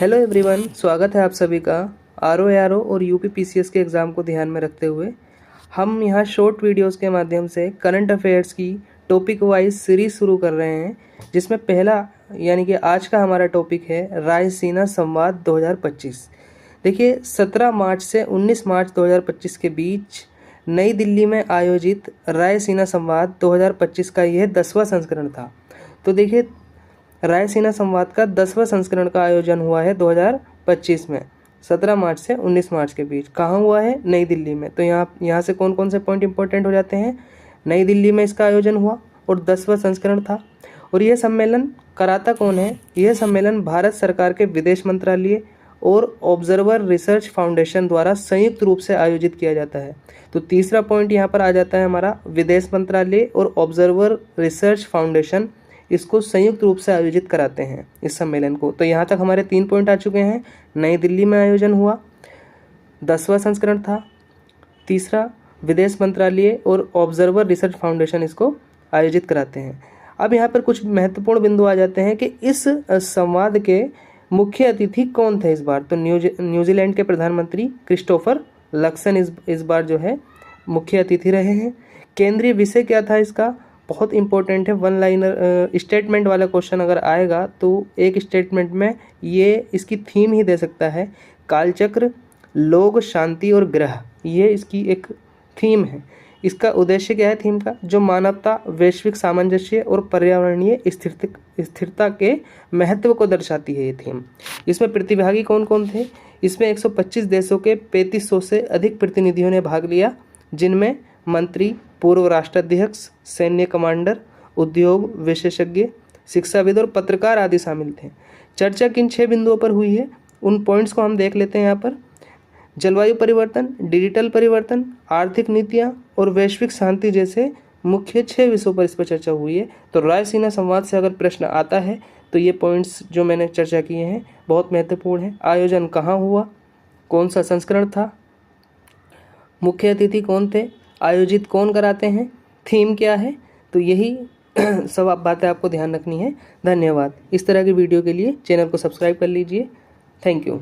Hello everyone, स्वागत है आप सभी का आर और यूपी पीसीएस के एग्ज़ाम को ध्यान में रखते हुए हम यहाँ शॉर्ट वीडियोस के माध्यम से करंट अफेयर्स की टॉपिक वाइज सीरीज़ शुरू कर रहे हैं, जिसमें पहला यानी कि आज का हमारा टॉपिक है रायसीना संवाद 2025। देखिए 17 मार्च से 19 मार्च 2025 के बीच नई दिल्ली में आयोजित रायसीना संवाद 2025 का यह 10वां संस्करण था। तो देखिए रायसीना संवाद का 10वां संस्करण का आयोजन हुआ है 2025 में 17 मार्च से 19 मार्च के बीच। कहाँ हुआ है? नई दिल्ली में। तो यहाँ से कौन कौन से पॉइंट इंपॉर्टेंट हो जाते हैं? नई दिल्ली में इसका आयोजन हुआ और 10वां संस्करण था। और यह सम्मेलन कराता कौन है? यह सम्मेलन भारत सरकार के विदेश मंत्रालय और ऑब्जर्वर रिसर्च फाउंडेशन द्वारा संयुक्त रूप से आयोजित किया जाता है। तो तीसरा पॉइंट यहाँ पर आ जाता है हमारा, विदेश मंत्रालय और ऑब्जर्वर रिसर्च फाउंडेशन इसको संयुक्त रूप से आयोजित कराते हैं इस सम्मेलन को। तो यहाँ तक हमारे 3 पॉइंट आ चुके हैं। नई दिल्ली में आयोजन हुआ, 10वां संस्करण था, तीसरा विदेश मंत्रालय और ऑब्जर्वर रिसर्च फाउंडेशन इसको आयोजित कराते हैं। अब यहाँ पर कुछ महत्वपूर्ण बिंदु आ जाते हैं कि इस संवाद के मुख्य अतिथि कौन थे इस बार। तो न्यूजीलैंड के प्रधानमंत्री क्रिस्टोफर लक्सन इस बार जो है मुख्य अतिथि रहे हैं। केंद्रीय विषय क्या था इसका? बहुत इंपॉर्टेंट है, वन लाइनर स्टेटमेंट वाला क्वेश्चन अगर आएगा तो एक स्टेटमेंट में ये इसकी थीम ही दे सकता है, कालचक्र, लोग, शांति और ग्रह। ये इसकी एक थीम है। इसका उद्देश्य क्या है थीम का? जो मानवता, वैश्विक सामंजस्य और पर्यावरणीय स्थिरता के महत्व को दर्शाती है ये थीम। इसमें प्रतिभागी कौन कौन थे? इसमें 125 देशों के 3500 से अधिक प्रतिनिधियों ने भाग लिया, जिनमें मंत्री, पूर्व राष्ट्राध्यक्ष, सैन्य कमांडर, उद्योग विशेषज्ञ, शिक्षाविद और पत्रकार आदि शामिल थे। चर्चा किन 6 बिंदुओं पर हुई है उन पॉइंट्स को हम देख लेते हैं यहाँ पर। जलवायु परिवर्तन, डिजिटल परिवर्तन, आर्थिक नीतियाँ और वैश्विक शांति जैसे मुख्य 6 विषयों पर इस पर चर्चा हुई है। तो रायसीना संवाद से अगर प्रश्न आता है तो ये पॉइंट्स जो मैंने चर्चा किए हैं बहुत महत्वपूर्ण है। आयोजन कहाँ हुआ, कौन सा संस्करण था, मुख्य अतिथि कौन थे, आयोजित कौन कराते हैं, थीम क्या है। तो यही सब बातें आपको ध्यान रखनी है। धन्यवाद। इस तरह की वीडियो के लिए चैनल को सब्सक्राइब कर लीजिए। Thank you.